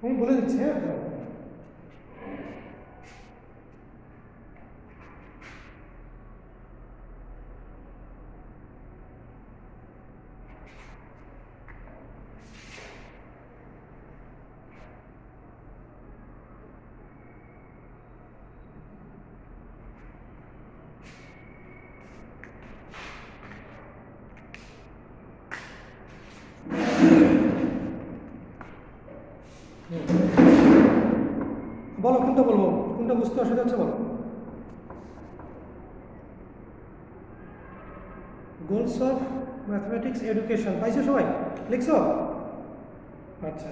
আমি বলে দিচ্ছি, হ্যাঁ। বলো কোনটা বলবো, কোনটা বুঝতে অসুবিধা হচ্ছে বলো। গোলস অফ ম্যাথমেটিক্স এডুকেশন পাইছো সবাই? লিখছো? আচ্ছা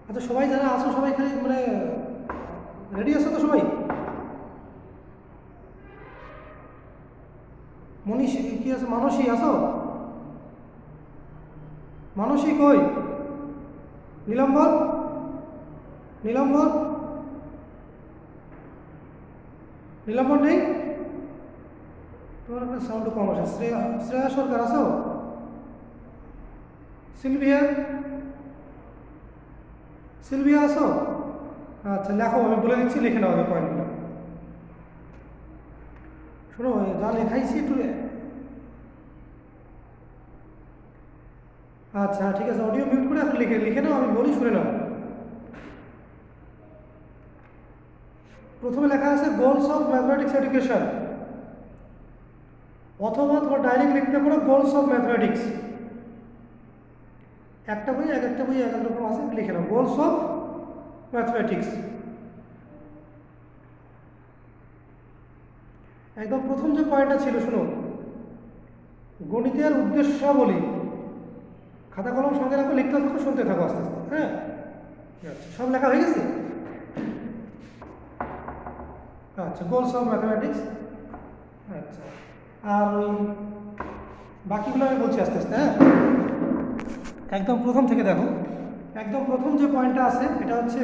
আচ্ছা, সবাই যারা আসো সবাই খালি মানে রেডি আছো তো সবাই? মনীষ কি আছে? মানসী আসো? মানসী কই? নীলাম্বর? নীলাম্বর? নীলাম্বর নেই? তোমার একটা সাউন্ড কম আসে। শ্রেয়া, শ্রেয়া সরকার আসো? সিলভিয়া? সিলভিয়া আসো? আচ্ছা লেখো, আমি বলে দিচ্ছি, লিখে নাও আগে পয়েন্টগুলো। শোনো, যা লেখাইছি একটু। আচ্ছা ঠিক আছে, অডিও মিউট করে এখন লিখে লিখে নাও, আমি বলি শুনে নাও। প্রথমে লেখা আছে গোলস অফ ম্যাথমেটিক্স এডুকেশন, অথবা তোমার ডাইরেক্ট লিখতে পারো গোলস অফ ম্যাথমেটিক্স। একটা বই এক একটা বই এক এক রকম আছে, লিখে নাও গোলস অফ ম্যাথমেটিক্স। একদম প্রথম যে পয়েন্টটা ছিল, শুনো, গণিতের উদ্দেশ্যাবলী। খাতা কলম সঙ্গে রাখো, লিখতে থাকো, শুনতে থাকো আস্তে আস্তে, হ্যাঁ। আচ্ছা, সব লেখা হয়ে গেছে? আচ্ছা, গোলস অফ ম্যাথমেটিক্স। আচ্ছা, আর ওই বাকিগুলো আমি বলছি আস্তে আস্তে, হ্যাঁ। একদম প্রথম থেকে দেখো, একদম প্রথম যে পয়েন্টটা আছে এটা হচ্ছে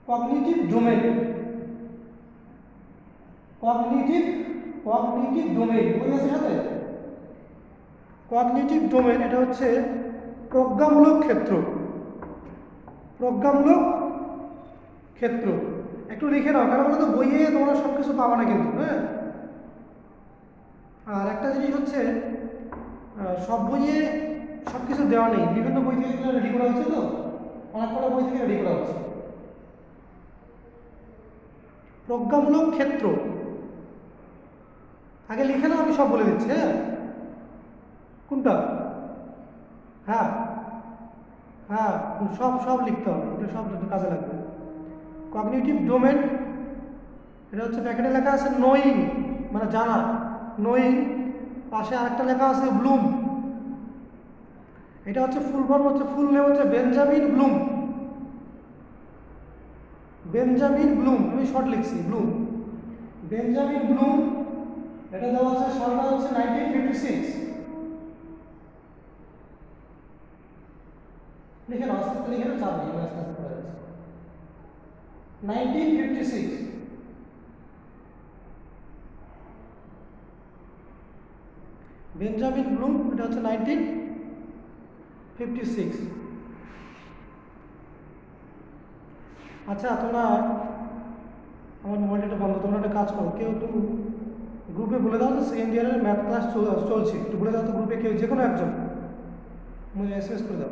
cognitive domain. Cognitive cognitive domain বই আছে সাথে? কগনিটিভ ডোমেইন এটা হচ্ছে প্রজ্ঞামূলক ক্ষেত্র। প্রজ্ঞামূলক ক্ষেত্র একটু লিখে নাও, কারণ তো বইয়ে তোমরা সব কিছু পাবা না কিন্তু, হ্যাঁ। আর একটা জিনিস হচ্ছে, সব বইয়ে সব কিছু দেওয়া নেই, বিভিন্ন বই থেকে রেডি করা হচ্ছে, তো অনেক কটা বই থেকে রেডি করা হচ্ছে। প্রজ্ঞামূলক ক্ষেত্র আগে লিখে নাও, আমি সব বলে দিচ্ছি, হ্যাঁ। কোনটা? হ্যাঁ হ্যাঁ, সব সব লিখতে হবে, এটা সব কাজে লাগবে। কগনিটিভ ডোমেন এটা হচ্ছে ব্র্যাকেটে লেখা আছে নোয়িং, মানে জানা, নোয়িং। পাশে আরেকটা লেখা আছে ব্লুম। এটা হচ্ছে ফুল ফর্ম, হচ্ছে ফুল নেম হচ্ছে বেঞ্জামিন ব্লুম। বেঞ্জামিন ব্লুম, আমি শর্ট লিখছি ব্লুম। বেঞ্জামিন ব্লুম, এটা দেওয়া আছে, সালটা হচ্ছে 1956। লিখে নাও, আস্তে আস্তে লিখে নাও, চাপ নেই, আস্তে আস্তে পড়ে যাচ্ছে। 1956। বেঞ্জামিন ব্লুম, এটা হচ্ছে 1956। আচ্ছা, তোমরা, আমার মোবাইলটা বন্ধ, তোমরা একটা কাজ করো, কেউ একটু গ্রুপে বলে দাও যে সেকেন্ড ইয়ারের ম্যাথ ক্লাস চলছে, একটু বলে দাও তো গ্রুপে, কেউ যে কোনো একজন এসএমএস করে দাও।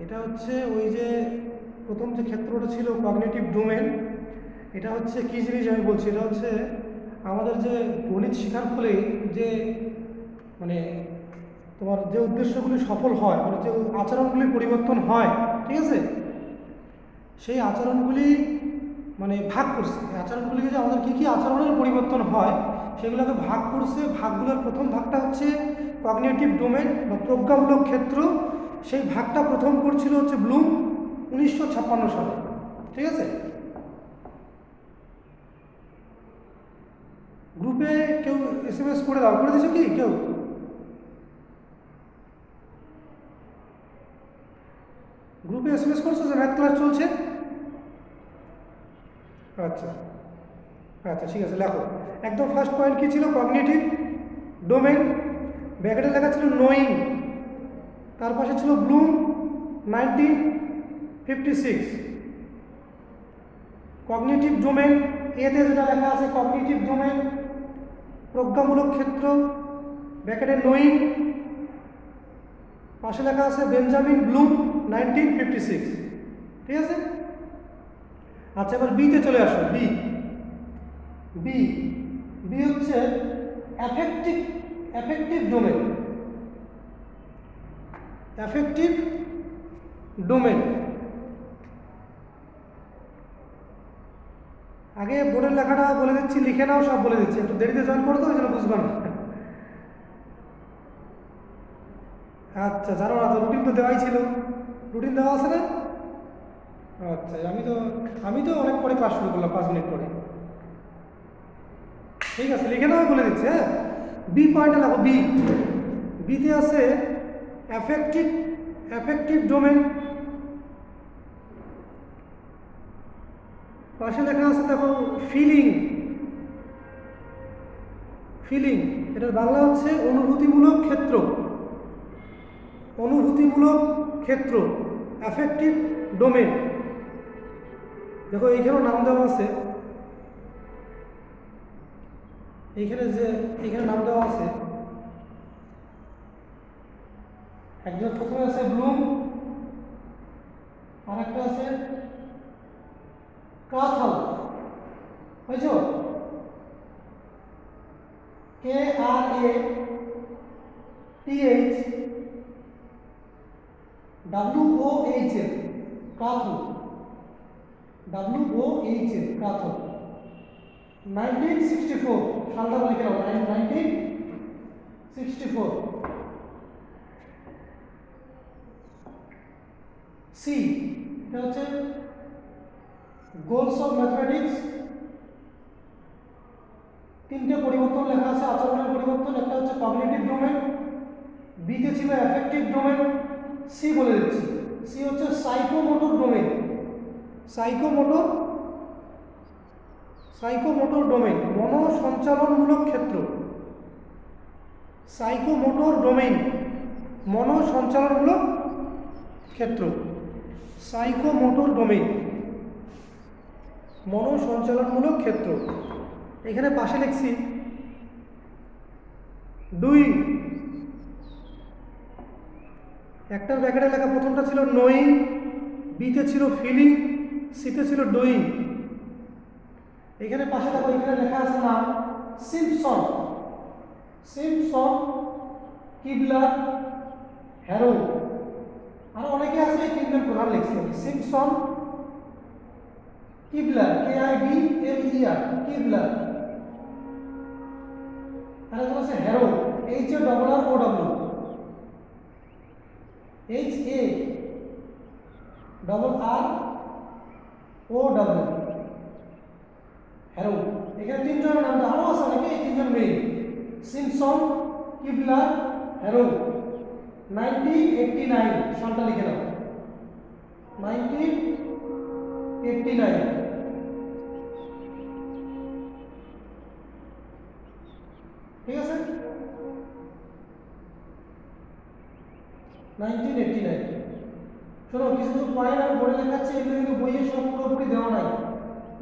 এটা হচ্ছে ওই যে প্রথম যে ক্ষেত্রটা ছিল কগনিটিভ ডোমেন, এটা হচ্ছে কী জিনিস আমি বলছি, এটা হচ্ছে আমাদের যে গণিত শেখার ফলে যে মানে তোমার যে উদ্দেশ্যগুলি সফল হয়, মানে যে আচরণগুলির পরিবর্তন হয়, ঠিক আছে, সেই আচরণগুলি মানে ভাগ করছে। এই আচরণগুলিকে যে আমাদের কী কী আচরণের পরিবর্তন হয় সেগুলোকে ভাগ করছে। ভাগগুলোর প্রথম ভাগটা হচ্ছে কগনিটিভ ডোমেন বা প্রজ্ঞামূলক ক্ষেত্র। সেই ভাগটা প্রথম করছিল হচ্ছে ব্লুম 1956 সালে, ঠিক আছে। গ্রুপে কেউ এসএমএস করে দাও, করে দিয়েছো কি কেউ? গ্রুপে এসএমএস করছো যে ম্যাথ ক্লাস চলছে? আচ্ছা আচ্ছা, ঠিক আছে, লেখো। একদম ফার্স্ট পয়েন্ট কী ছিল? Cognitive domain. ব্র্যাকেটে লেখা ছিল নোয়িং। তার পাশে ছিল ব্লুম 1956। কগনিটিভ ডোমেন, এতে যেটা লেখা আছে কগনিটিভ ডোমেন প্রজ্ঞামূলক ক্ষেত্র, ব্র্যাকেটে নোয়িং, পাশে লেখা আছে বেঞ্জামিন ব্লুম 1956। ঠিক আছে। আচ্ছা, এবার বিতে চলে আসো। বি বি বি হচ্ছে অ্যাফেক্টিভ ডোমেন। অ্যাফেক্টিভ ডোমেন, আগে বোর্ডের লেখাটা বলে দিচ্ছি, লিখে নাও, সব বলে দিচ্ছি, একটু দেরিতে জয়েন করো তো ওই জন্য বুঝবা না। আচ্ছা, জানো না তো, রুটিন তো দেওয়াই ছিল, রুটিন দেওয়া আছে না? আচ্ছা, আমি তো অনেক পরে ক্লাস শুরু করলাম, 5 মিনিট পরে। ঠিক আছে, লিখে নাও, বলে দিচ্ছি। হ্যাঁ, বি পয়েন্টটা লেখো। বিতে আছে অ্যাফেক্টিভ ডোমেন, পাশে লেখা আছে দেখো ফিলিং, এটার বাংলা হচ্ছে অনুভূতিমূলক ক্ষেত্র, অ্যাফেক্টিভ ডোমেন। দেখো এইখানেও নাম দেওয়া আছে, এইখানে নাম দেওয়া আছে। একজন প্রথমে আছে ব্লুম, আর একটা আছে কাথাল, বুঝছো? KRATHWOHL, কাথল, কাথল। 1964 সালটা লিখে নাও, 1964। সি, এটা হচ্ছে গোলস অফ ম্যাথমেটিক্স। 3টে পরিবর্তন লেখা আছে, আচরণের পরিবর্তন। একটা হচ্ছে কগনিটিভ ডোমেন, বিতে ছিল অ্যাফেক্টিভ ডোমেন, সি বলে দিচ্ছি। সি হচ্ছে সাইকোমোটর ডোমেন। সাইকোমোটর ডোমেন, মনঃসঞ্চালনমূলক ক্ষেত্র। সাইকোমোটর ডোমেন, মনঃসঞ্চালনমূলক ক্ষেত্র। সাইকোমোটর ডোমেন, মনঃসঞ্চালনমূলক ক্ষেত্র। এখানে পাশে লিখছি ডুইং। একটা ব্র্যাকেটে লেখা, প্রথমটা ছিল নোয়িং, বিতে ছিল ফিলিং, সিতে ছিল ডুইং। এখানে পাশে দেখো, এখানে লেখা আছে নাম সিম্পসন, কিবলার, হ্যারো। আর অনেকে আছে, এই তিনজন প্রধান লিখছি আমি। Simpson, কিবলার, KIBLER, কিবলার। আর একজন আছে হ্যারো, HARROW, HARROW, হ্যারো। এখানে তিনজনের নাম, আরো আছে অনেকে, এই তিনজন মেইন। Simpson, কিবলার, harrow. 1989 সালটা লিখে নাও, 1989। ঠিক আছে, 1989। শোনো, কিছু পয়েন্ট আমি বলে দেখাচ্ছি, এগুলো কিন্তু বইয়ে সব পুরোপুরি দেওয়া নাই।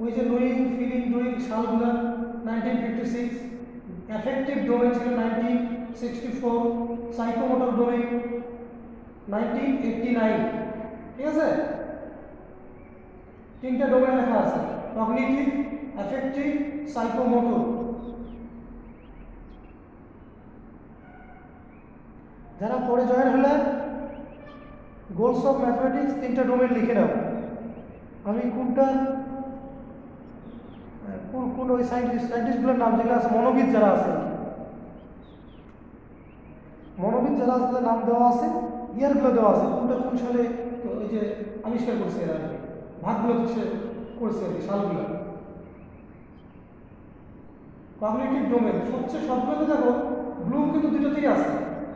ওই যে নোয়িং, ফিলিং, ডুইং সালগুলো 1956, অ্যাফেক্টিভ ডোমেন ছিল 1964, সাইকোমোটর ডোমেন 1989। ঠিক আছে, 3টে ডোমেন লেখা আছে, কগনিটিভ, অ্যাফেক্টিভ, সাইকোমোটর। যারা পরে জয়েন হলে গোলস অফ ম্যাথমেটিক্স 3টে ডোমেন লিখে নাও। আমি কোন ওই সায়েন্টিস্টগুলোর নাম যেগুলো আছে, মনোবিদ যারা আছে তাদের নাম দেওয়া আছে, ইয়ারগুলো দেওয়া আছে, কোনটা কোন সালে ওই যে আবিষ্কার করছে এরা, ভাগগুলো সে করছে আর কি, সালগুলো। কগনিটিভ ডোমেন সবগুলোতে দেখো ব্লুম কিন্তু দুটোতেই আছে,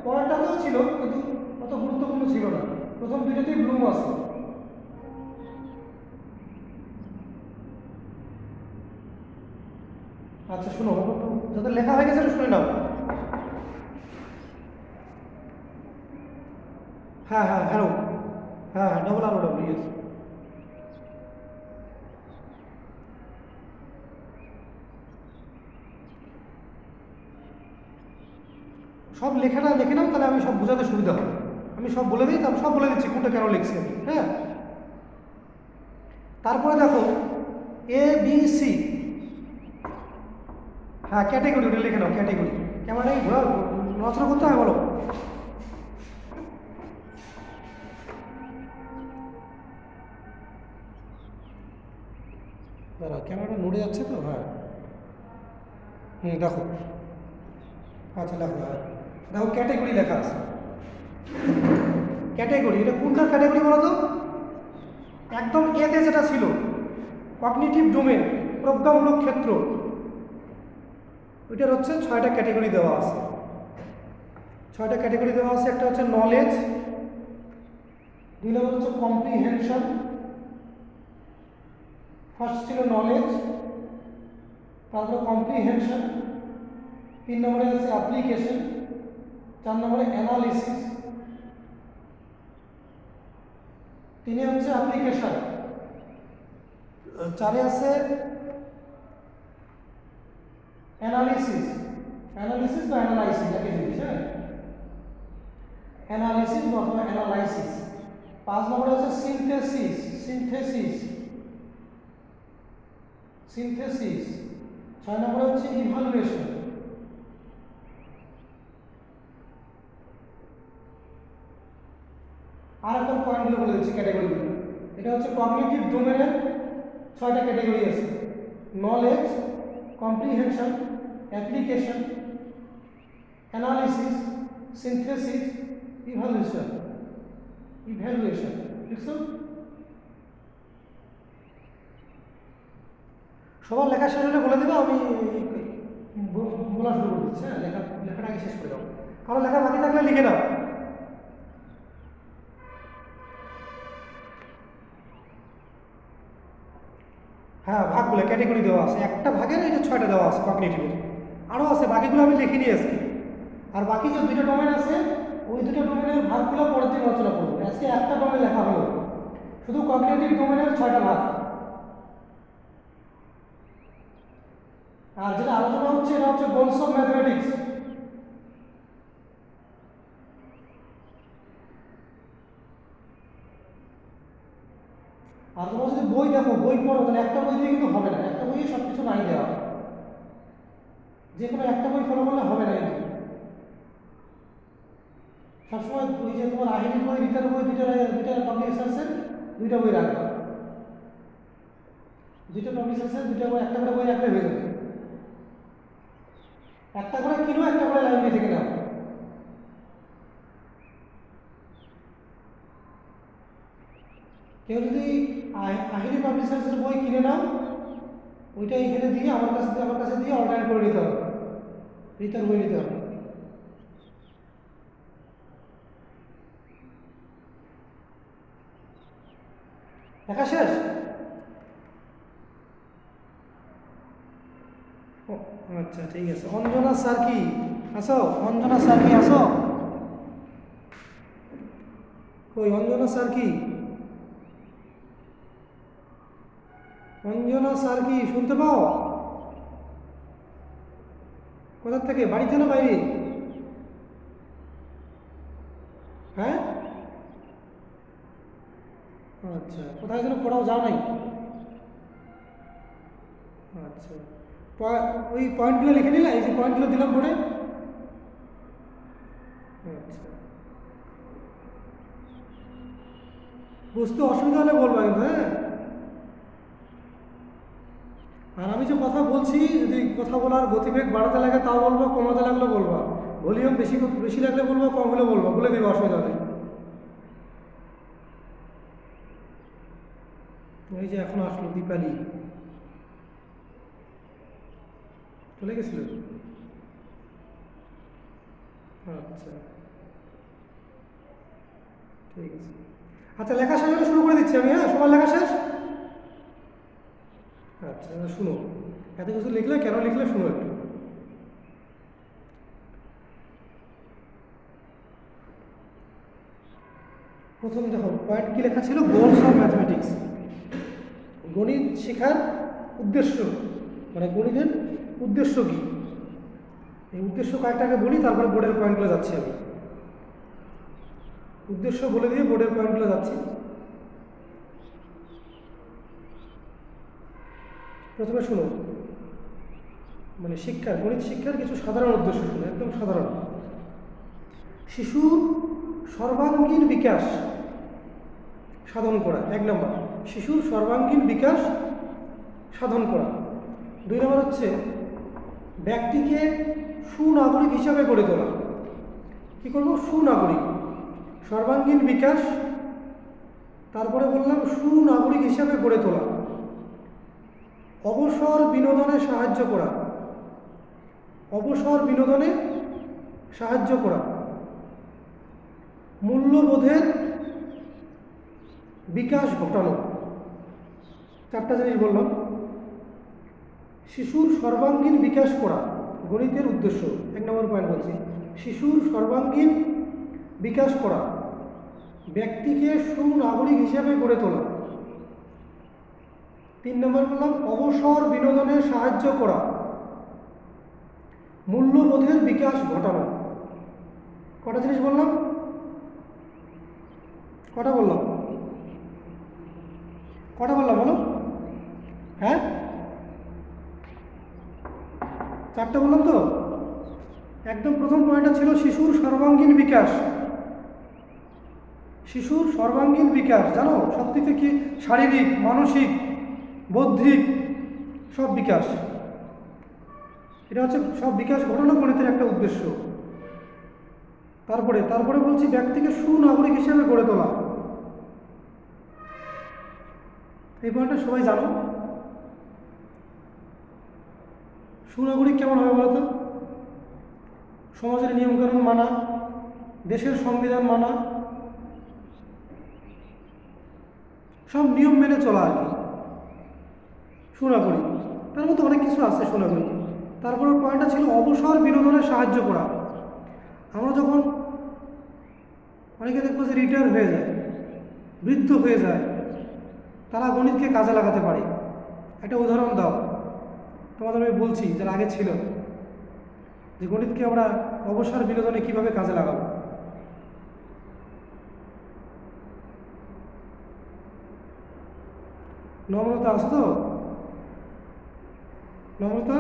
পরেরটাতেও ছিল কিন্তু অত গুরুত্বপূর্ণ ছিল না, প্রথম দুটোতেই ব্লুম আছে। আচ্ছা শুনো, যাদের লেখা হয়ে গেছে শুনে নাও। হ্যাঁ হ্যাঁ হ্যালো, হ্যাঁ হ্যাঁ ROW, সব লেখাটা লিখে নাও, তাহলে আমি সব বোঝাতে সুবিধা হবে। আমি সব বলে দিই, তারপর সব বলে দিচ্ছি কোনটা কেন লিখছি আমি, হ্যাঁ। তারপরে দেখো ABC, হ্যাঁ ক্যাটেগরি, ওটা লিখে নাও ক্যাটেগরি। ক্যামেরাটা কি ঘোরা নড়াচড়া করতে হয় বলো? দাঁড়া, ক্যামেরাটা নড়ে যাচ্ছে তো, হ্যাঁ। দেখো, আচ্ছা লেখো, হ্যাঁ দেখো ক্যাটেগরি লেখা আছে। ক্যাটেগরি, এটা কোনটার ক্যাটেগরি বলো তো? একদম এতে যেটা ছিল কগনিটিভ ডোমেন, প্রজ্ঞামূলক ক্ষেত্র, ওইটার হচ্ছে 6টা ক্যাটেগরি দেওয়া আছে। 6টা ক্যাটেগরি দেওয়া আছে। একটা হচ্ছে নলেজ, 2 নম্বর হচ্ছে কম্প্রিহেনশন, ফার্স্ট ছিল নলেজ, তারপরে কম্প্রিহেনশন, 3 নম্বরে আছে অ্যাপ্লিকেশন, 4 নম্বরে অ্যানালিসিস, 3 হচ্ছে অ্যাপ্লিকেশন, 4 আছে অ্যানালিসিস। অ্যানালিসিস বা অ্যানালাইসিস একই জিনিস, হ্যাঁ, অ্যানালিসিস অথবা অ্যানালাইসিস। 5 নম্বরে আছে সিনথেসিস, সিনথেসিস, সিনথেসিস। 6 নম্বরে হচ্ছে ইভালুয়েশন। আর একটা পয়েন্টগুলো বলে দিচ্ছি ক্যাটাগরিগুলো। এটা হচ্ছে কগনিটিভ ডোমেনের 6টা ক্যাটাগরি আছে: knowledge, comprehension, application, analysis, synthesis, evaluation. Evaluation বুঝছো? সবার লেখা শেষ হলে বলে দেবো, আমি বলা শুরু করে দিচ্ছি। হ্যাঁ, লেখাটা আগে শেষ করে দাও, কারণ লেখা বাকি থাকলে লিখে নাও। হ্যাঁ, ভাগগুলো ক্যাটেগরি দেওয়া আছে, একটা ভাগের এই যে 6টা দেওয়া আছে কগনিটিভের। আরও আছে, বাকিগুলো আমি লিখে নিয়ে আসছি। আর বাকি যে 2টা ডোমেন আছে, ওই 2টা ডোমেনের ভাগগুলো পরের দিন আলোচনা করবো। আজকে একটা ডোমেন লেখা হলো, শুধু কগনিটিভ ডোমেনের 6টা ভাগ। আর যেটা আলোচনা হচ্ছে এটা হচ্ছে গোলস অফ ম্যাথমেটিক্স। আর তোমরা যদি বই দেখো, বই পড়ো, তাহলে একটা বই দিয়ে কিন্তু হবে না, একটা বইয়ে সব কিছু নাই দেওয়া। যে কোনো একটা বই ফলো করলে হবে না। কিন্তু সবসময় ওই যে তোমার আহিরির বই, রিতার বই, দুইটা পাবলিকেশনসের 2টা বই রাখবা। 2টা পাবলিকেশনসের 2টা বই, একটা করে বই রাখলে হয়ে যাবে। একটা করে কিনো, একটা করে লাইব্রেরি থেকে নাও। কেউ যদি আহিরি পাবলিশার্সের বই কিনে নাও, ওইটা এখানে দিয়ে আমার কাছে দিয়ে অর্ডার করে নিতে হবে, রিতার বই নিতে হবে। লেখা শেষ? ও আচ্ছা, ঠিক আছে। অঞ্জনা স্যার কি আসো? অঞ্জনা স্যার কি আসো? ওই অঞ্জনা স্যার কি? অঞ্জনা স্যার কি শুনতে পাও? কোথা থেকে, বাড়িতে না বাইরে? হ্যাঁ, আচ্ছা, কোথায় যেন পড়াও, যাও নাই? আচ্ছা, ওই পয়েন্টগুলো লিখে নিলা, এই যে পয়েন্টগুলো দিলাম পড়ে? আচ্ছা, বুঝতে অসুবিধা হলে বলবা কিন্তু, হ্যাঁ। আর আমি যে কথা বলছি, যদি কথা বলার গতিবেগ বাড়াতে লাগে তাও বলবো, কমাতে লাগলে বলবা, ভলিউম বেশি বেশি লাগলে বলবো, কম হলে বলবো, বলে দেবো, অসুবিধা নেই। এই যে এখন আসলো দীপালি, চলে গেছিল। আচ্ছা, ঠিক আছে। আচ্ছা, লেখা শেষ হলে শুরু করে দিচ্ছি আমি, হ্যাঁ, সবার লেখা শেষ? আচ্ছা, এবার শুনো, এত কিছু লিখলে কেন লিখলে শুনো একটু। প্রথম দেখো পয়েন্ট কি লেখা ছিল, গোলস অফ ম্যাথমেটিক্স, গণিত শেখার উদ্দেশ্য, মানে গণিতের উদ্দেশ্য কি। এই উদ্দেশ্য কয়েকটাকে বলি, তারপরে বোর্ডের পয়েন্টগুলো যাচ্ছি আমি। উদ্দেশ্য বলে দিয়ে বোর্ডের পয়েন্টগুলো যাচ্ছি। প্রথমে শুনো, মানে শিক্ষার, গণিত শিক্ষার কিছু সাধারণ উদ্দেশ্য শুনো, একদম সাধারণ। শিশুর সর্বাঙ্গীন বিকাশ সাধন করা, 1 নম্বর। শিশুর সর্বাঙ্গীন বিকাশ সাধন করা। 2 নম্বর হচ্ছে ব্যক্তিকে সুনাগরিক হিসাবে গড়ে তোলা। কী করবো? সুনাগরিক, সর্বাঙ্গীন বিকাশ, তারপরে বললাম সুনাগরিক হিসাবে গড়ে তোলা। অবসর বিনোদনে সাহায্য করা, অবসর বিনোদনে সাহায্য করা। মূল্যবোধের বিকাশ ঘটানো। 4টা জিনিস বললাম। শিশুর সর্বাঙ্গীন বিকাশ করা গণিতের উদ্দেশ্য, 1 নম্বর পয়েন্ট বলছি। শিশুর সর্বাঙ্গীন বিকাশ করা, ব্যক্তিকে সুনাগরিক হিসাবে গড়ে তোলা। 3 নম্বর বললাম অবসর বিনোদনে সাহায্য করা, মূল্যবোধের বিকাশ ঘটানো। কটা জিনিস বললাম? কটা বললাম? কটা বললাম বলো? হ্যাঁ, 4টা বললাম তো। একদম প্রথম পয়েন্টটা ছিল শিশুর সর্বাঙ্গীন বিকাশ। শিশুর সর্বাঙ্গীন বিকাশ, জানো সব দিক থেকে, শারীরিক, মানসিক, বৌদ্ধিক সব বিকাশ। এটা হচ্ছে সব বিকাশ ঘটানো গণিতের একটা উদ্দেশ্য। তারপরে বলছি ব্যক্তিকে সুনাগরিক হিসেবে গড়ে তোলা। এই পয়েন্টটা সবাই জানো। সুনাগরিক কেমন হবে বলো তো? সমাজের নিয়মকানুন মানা, দেশের সংবিধান মানা, সব নিয়ম মেনে চলা আর কি সুনাগরিক। তার মধ্যে অনেক কিছু আছে সুনাগরিক। তারপরে পয়েন্টটা ছিল অবসর বিনোদনে সাহায্য করা। আমরা যখন, অনেকে দেখবো যে রিটায়ার হয়ে যায়, বৃদ্ধ হয়ে যায়, তারা গণিতকে কাজে লাগাতে পারে। একটা উদাহরণ দাও, তোমাদের আমি বলছি যারা আগে ছিল, যে গণিতকে আমরা অবসর বিনোদনে কিভাবে কাজে লাগাবো। নম্রতা আছে তো? নম্রতা,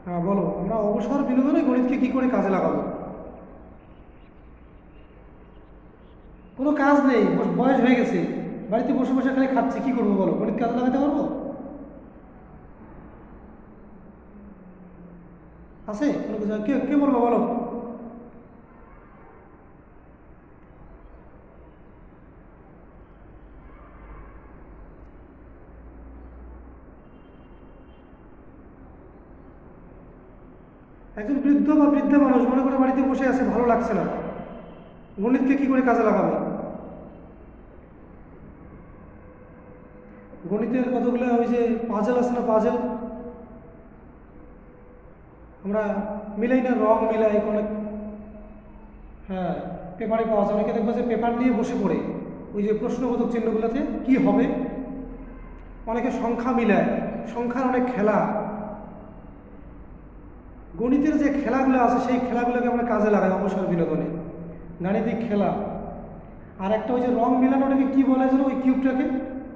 হ্যাঁ বলো, আমরা অবসর বিনোদনে গণিতকে কি করে কাজে লাগাবো? কোনো কাজ নেই, বয়স হয়ে গেছে, বাড়িতে বসে বসে খালি খাচ্ছি, কি করবো বলো? গণিত কাজে লাগাতে পারবো? আছে কোনো কিছু? কে কে বলবো বলো? একজন বৃদ্ধ বা বৃদ্ধা মানুষ মনে করে বাড়িতে বসে আছে, ভালো লাগছে না, গণিতকে কি করে কাজে লাগাবে? গণিতের কতগুলো ওই যে পাজেল আছে না, পাজেল আমরা মিলাই না, রং মিলাই অনেক, হ্যাঁ পেপারে পাওয়া যায়। অনেকে দেখবো যে পেপার নিয়ে বসে পড়ে ওই যে প্রশ্নবোধক চিহ্নগুলোতে কি হবে, অনেকে সংখ্যা মিলায়, সংখ্যার অনেক খেলা। গণিতের যে খেলাগুলো আছে সেই খেলাগুলোকে আমরা কাজে লাগাই অবসর বিনোদনে, গাণিতিক খেলা। আর একটা ওই যে রং মিলানোটাকে কি বলে যেন, ওই কিউবটাকে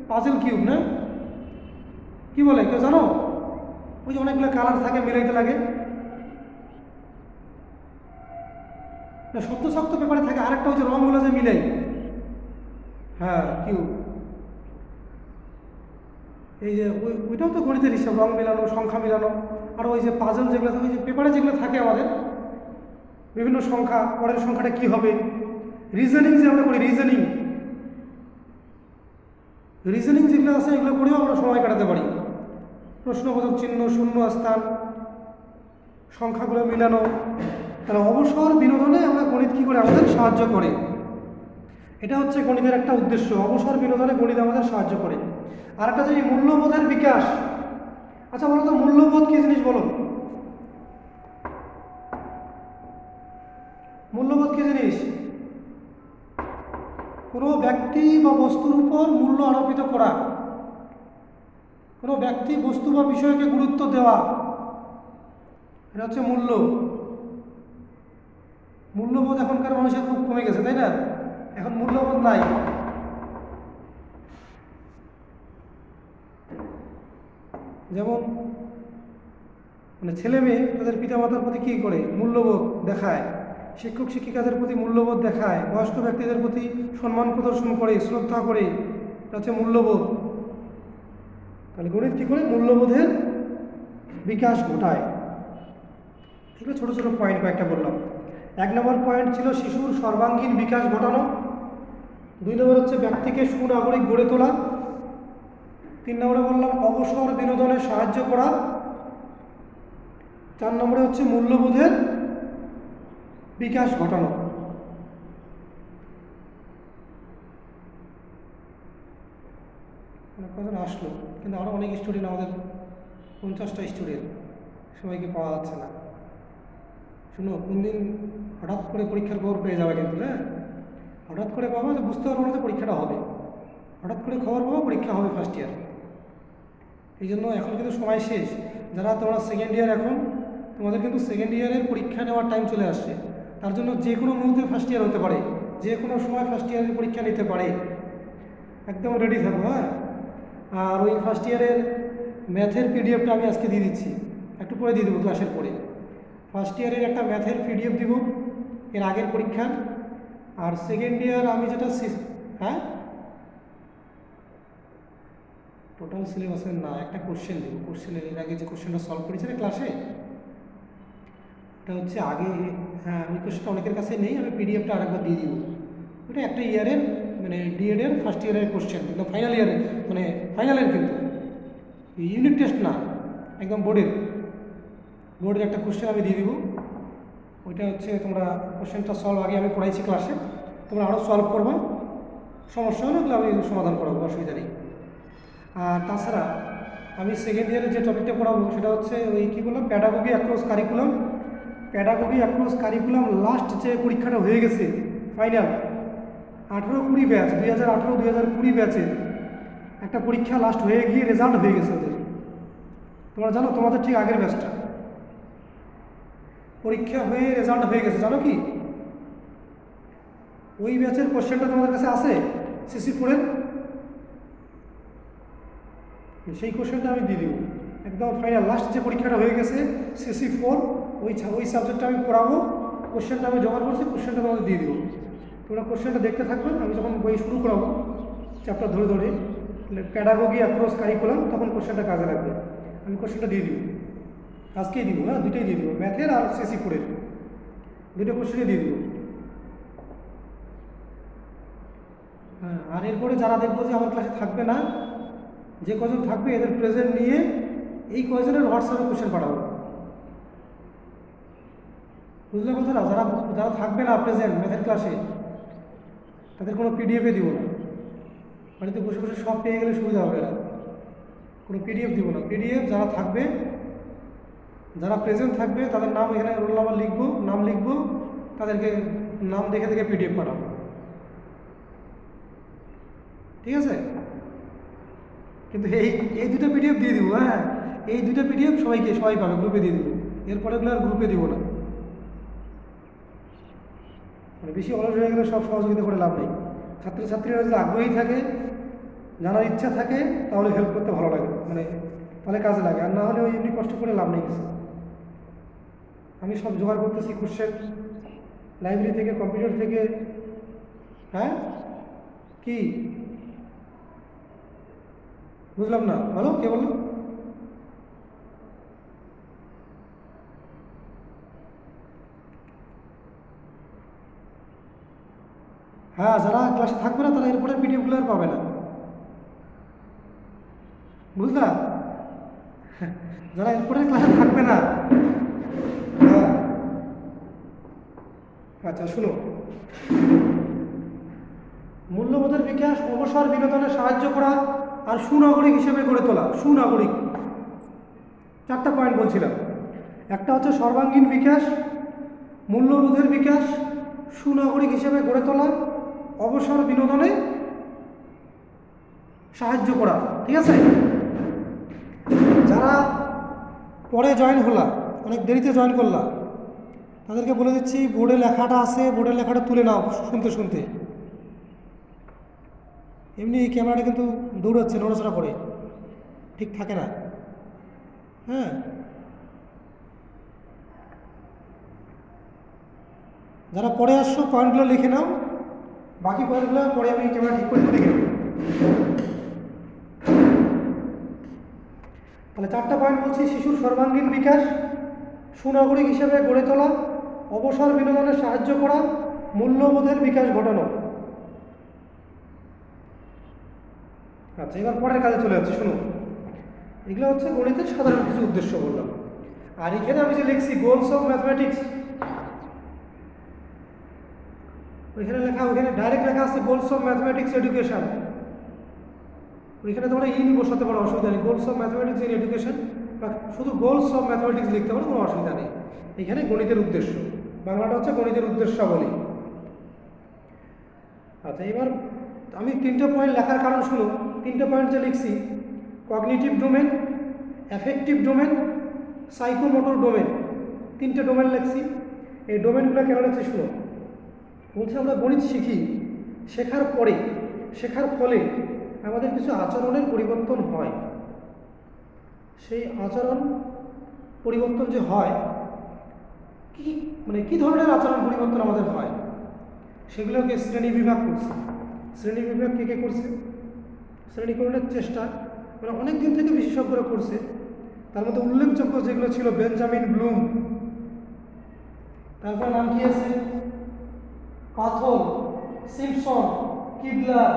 পাজেল কিউব না কি বলে, কেউ জানো? ওই যে অনেকগুলো কালার থাকে, মিলাইতে লাগে না, শক্ত শক্ত পেপারে থাকে। আরেকটা ওই যে রঙগুলো যে মিলাই, হ্যাঁ কিউব। এই যে ওইটাও তো গণিতের হিসাব, রং মেলানো, সংখ্যা মেলানো। আর ওই যে পাজল যেগুলো থাকে, ওই যে পেপারে যেগুলো থাকে আমাদের বিভিন্ন সংখ্যা, পরের সংখ্যাটা কি হবে, রিজনিং যে আমরা করি, রিজনিং যেগুলো আছে এগুলো করেও আমরা সময় কাটাতে পারি। প্রশ্নবোধক চিহ্ন, শূন্য স্থান, সংখ্যাগুলো মিলানো। তাহলে অবসর বিনোদনে আমরা গণিত কী করে আমাদের সাহায্য করে, এটা হচ্ছে গণিতের একটা উদ্দেশ্য। অবসর বিনোদনে গণিত আমাদের সাহায্য করে। আর একটা জিনিস, মূল্যবোধের বিকাশ। আচ্ছা বলো তো, মূল্যবোধ কী জিনিস বলো? মূল্যবোধ কী জিনিস? কোনো ব্যক্তি বা বস্তুর উপর মূল্য আরোপিত করা, কোনো ব্যক্তি বস্তু বা বিষয়কে গুরুত্ব দেওয়া, এটা হচ্ছে মূল্য। মূল্যবোধ এখনকার মানুষের খুব কমে গেছে, তাই না? এখন মূল্যবোধ নাই। যেমন মানে ছেলে মেয়ে তাদের পিতামাতার প্রতি কী করে মূল্যবোধ দেখায়, শিক্ষক শিক্ষিকাদের প্রতি মূল্যবোধ দেখায়, বয়স্ক ব্যক্তিদের প্রতি সম্মান প্রদর্শন করে, শ্রদ্ধা করে, এটা হচ্ছে মূল্যবোধ। তাহলে গণিত কী করে মূল্যবোধের বিকাশ ঘটায়। এগুলো ছোটো ছোটো পয়েন্ট কয়েকটা বললাম। 1 নম্বর পয়েন্ট ছিল শিশুর সর্বাঙ্গীন বিকাশ ঘটানো। 2 নম্বর হচ্ছে ব্যক্তিকে সুনাগরিক গড়ে তোলা। 3 নম্বরে বললাম অবসর বিনোদনে সাহায্য করা। 4 নম্বরে হচ্ছে মূল্যবোধের বিকাশ ঘটানো। কজন আসলো, কিন্তু আরও অনেক স্টুডেন্ট, আমাদের 50টা স্টুডেন্ট, সবাইকে পাওয়া যাচ্ছে না। শুনো, কোন দিন হঠাৎ করে পরীক্ষার খবর পেয়ে যাবে, কিন্তু হ্যাঁ হঠাৎ করে পাবো যে বুঝতে পারবো না যে পরীক্ষাটা হবে, হঠাৎ করে খবর পাবো পরীক্ষা হবে ফার্স্ট ইয়ার। এই জন্য এখন কিন্তু সময় শেষ। যারা তোমরা সেকেন্ড ইয়ার, এখন তোমাদের কিন্তু সেকেন্ড ইয়ারের পরীক্ষা নেওয়ার টাইম চলে আসছে। তার জন্য যে কোনো মুহূর্তে ফার্স্ট ইয়ার হতে পারে, যে কোনো সময় ফার্স্ট ইয়ারের পরীক্ষা নিতে পারে। একদম রেডি থাকো। হ্যাঁ, আর ওই ফার্স্ট ইয়ারের ম্যাথের পিডিএফটা আমি আজকে দিয়ে দিচ্ছি, একটু পরে দিয়ে দেবো ক্লাসের পরে। ফার্স্ট ইয়ারের একটা ম্যাথের পিডিএফ দিব এর আগের পরীক্ষার। আর সেকেন্ড ইয়ার আমি যেটা হ্যাঁ টোটাল সিলেবাসের না, একটা কোশ্চেন দেবো। কোশ্চেনের এর আগে যে কোশ্চেনটা সলভ করেছে না ক্লাসে, ওটা হচ্ছে আগে, হ্যাঁ ওই কোশ্চেনটা অনেকের কাছে নেই, আমি পিডিএফটা আরেকবার দিয়ে দিব। ওটা একটা ইয়ারের মানে ডিএডের ফার্স্ট ইয়ারের কোশ্চেন, একদম ফাইনাল ইয়ারের, মানে ফাইনালের, কিন্তু ইউনিট টেস্ট না, একদম বোর্ডের একটা কোশ্চেন আমি দিয়ে দিব। ওইটা হচ্ছে তোমরা কোশ্চেনটা সলভ আগে আমি করাইছি ক্লাসে, তোমরা আরও সলভ করবা, সমস্যা হলে ওগুলো আমি সমাধান করাবো, অসুবিধা নেই। আর তাছাড়া আমি সেকেন্ড ইয়ারের যে টপিকটা পড়াবো সেটা হচ্ছে ওই কী বললাম, pedagogy across curriculum. Pedagogy across curriculum last যে পরীক্ষাটা হয়ে গেছে ফাইনাল, 18-20 ব্যাচ, 2018-2020 ব্যাচের একটা পরীক্ষা লাস্ট হয়ে গিয়ে রেজাল্ট হয়ে গেছে ওদের। তোমরা জানো, তোমাদের ঠিক আগের ব্যাচটা পরীক্ষা হয়ে রেজাল্ট হয়ে গেছে, জানো কি? ওই ব্যাচের কোশ্চেনটা তোমাদের কাছে আছে CC4-এর, সেই কোশ্চেনটা আমি দিয়ে দিব একদম ফাইনাল। লাস্ট যে পরীক্ষাটা হয়ে গেছে CC4, ওই সাবজেক্টটা আমি পড়াবো, কোশ্চেনটা আমি জোগাড় করছি, কোশ্চেনটা তোমাদের দিয়ে দিব। তোমরা কোশ্চেনটা দেখতে থাকবে, আমি যখন বই শুরু করাবো চ্যাপ্টার ধরে ধরে প্যাডাগোগি অ্যাক্রস কারিকুলাম, তখন কোশ্চেনটা কাজে লাগবে। আমি কোশ্চেনটা দিয়ে দিব, আজকেই দিব। হ্যাঁ, দুটোই দিয়ে দিব, ম্যাথের আর CC4-এর দুটো কোশ্চেনই দিয়ে দিব। হ্যাঁ, আর এরপরে যারা দেখবো যে আমার ক্লাসে থাকবে না, যে কজন থাকবে এদের প্রেজেন্ট নিয়ে এই কজনের হোয়াটসঅ্যাপে কোশ্চেন পাঠাবো, বুঝলে কথাটা? যারা যারা থাকবে না প্রেজেন্ট ম্যাথের ক্লাসে, তাদের কোনো পিডিএফে দিব না। বাড়িতে বসে বসে সব পেয়ে গেলে সুবিধা হবে না, কোনো পিডিএফ দিব না। পিডিএফ যারা থাকবে, যারা প্রেজেন্ট থাকবে তাদের নাম এখানে রোল নাম্বার লিখবো, নাম লিখবো, তাদেরকে নাম দেখে দেখে পিডিএফ পাঠাবো, ঠিক আছে? কিন্তু এই দুটো পিডিএফ দিয়ে দিব। হ্যাঁ, এই দুটো পিডিএফ সবাই পাবে, গ্রুপে দিয়ে দিব। এরপরে আর গ্রুপে দিব না, মানে বেশি অলস হয়ে গেলে সব সহযোগিতা করে লাভ নেই। ছাত্রছাত্রীরা যদি আগ্রহী থাকে, জানার ইচ্ছা থাকে, তাহলে হেল্প করতে ভালো লাগে, মানে তাহলে কাজে লাগে। আর না হলে ওই এমনি কষ্ট করে লাভ নেই কিছু। আমি সব জোগাড় করতেছি কোশ্চেন লাইব্রেরি থেকে, কম্পিউটার থেকে। হ্যাঁ, কি বুঝলাম না, বলো, কে বললো? হ্যাঁ, যারা ক্লাসে থাকবে না তারা এরপরে পিডিএফগুলো আর পাবে না, বুঝলা? যারা এরপরে ক্লাসে থাকবে না, হ্যাঁ আচ্ছা শুনো, মূল্যবোধের বিকাশ, অবসর বিনোদনে সাহায্য করা, আর সুনাগরিক হিসেবে গড়ে তোলা। সুনাগরিক 4টা পয়েন্ট বলছিলাম। একটা হচ্ছে সর্বাঙ্গীন বিকাশ, মূল্যবোধের বিকাশ, সুনাগরিক হিসেবে গড়ে তোলা, অবসর বিনোদনে সাহায্য করা। ঠিক আছে, যারা পরে জয়েন হলা, অনেক দেরিতে জয়েন করলা, তাদেরকে বলে দিচ্ছি বোর্ডে লেখাটা আছে, বোর্ডের লেখাটা তুলে নাও শুনতে শুনতে। এমনি ক্যামেরাটা কিন্তু দৌড়াচ্ছে, নড়াচড়া করে, ঠিক থাকে না। হ্যাঁ, যারা পরে আসছো পয়েন্টগুলো লিখে নাও, বাকি পয়েন্টগুলো পরে আমি ক্যামেরা ঠিক করে লিখে নেব। তাহলে 4টা পয়েন্ট বলছি: শিশুর সর্বাঙ্গীন বিকাশ, সুনাগরিক হিসেবে গড়ে তোলা, অবসর বিনোদনে সাহায্য করা, মূল্যবোধের বিকাশ ঘটানো। আচ্ছা, এবার পরের কাজে চলে যাচ্ছে, শুনুন। এগুলো হচ্ছে গণিতের সাধারণ কিছু উদ্দেশ্য বললাম। আর এখানে আমি যে লিখছি গোলস অফ ম্যাথমেটিক্স, ওইখানে লেখা, ওইখানে ডাইরেক্ট লেখা আছে গোলস অফ ম্যাথমেটিক্স এডুকেশন। ওইখানে তোমরা ইন বসাতে পারো, অসুবিধা নেই। Goals of mathematics in education, বা শুধু গোলস অফ ম্যাথমেটিক্স লিখতে পারো, কোনো অসুবিধা নেই। এখানে গণিতের উদ্দেশ্য, বাংলাটা হচ্ছে গণিতের উদ্দেশ্যাবলী। আচ্ছা, এবার আমি 3টে পয়েন্ট লেখার কারণ শুনো। 3টে পয়েন্ট যে লিখছি: cognitive domain, affective domain, psychomotor domain. 3টে ডোমেন লিখছি। এই ডোমেনগুলো কেন লিখছি শুনো। বলছে আমরা গণিত শিখি, শেখার পরে, শেখার ফলে আমাদের কিছু আচরণের পরিবর্তন হয়। সেই আচরণ পরিবর্তন যে হয়, কি ধরনের আচরণ পরিবর্তন আমাদের হয়, সেগুলোকে শ্রেণী বিভাগ করছে। শ্রেণী বিভাগ কে করছে? শ্রেণীকরণের চেষ্টা অনেক দিন থেকে বিশেষজ্ঞরা করছে। তার মধ্যে উল্লেখযোগ্য যেগুলো ছিল বেঞ্জামিন ব্লুম, তারপর নাম কি আছে, কাথল, সিম্পসন, কিবলার,